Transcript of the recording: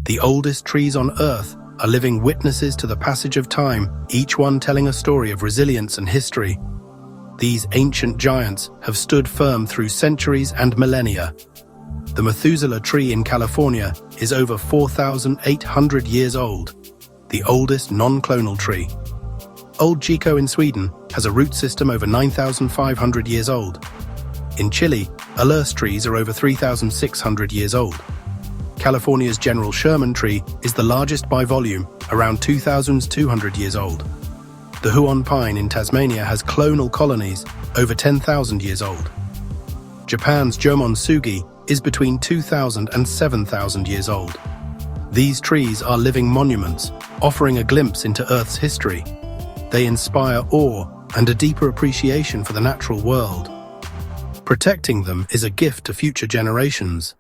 The oldest trees on Earth are living witnesses to the passage of time, each one telling a story of resilience and history. These ancient giants have stood firm through centuries and millennia. The Methuselah tree in California is over 4,800 years old, the oldest non-clonal tree. Old Gico in Sweden has a root system over 9,500 years old. In Chile, Alers trees are over 3,600 years old. California's General Sherman tree is the largest by volume, around 2,200 years old. The Huon pine in Tasmania has clonal colonies over 10,000 years old. Japan's Jomonsugi is between 2,000 and 7,000 years old. These trees are living monuments, offering a glimpse into Earth's history. They inspire awe and a deeper appreciation for the natural world. Protecting them is a gift to future generations.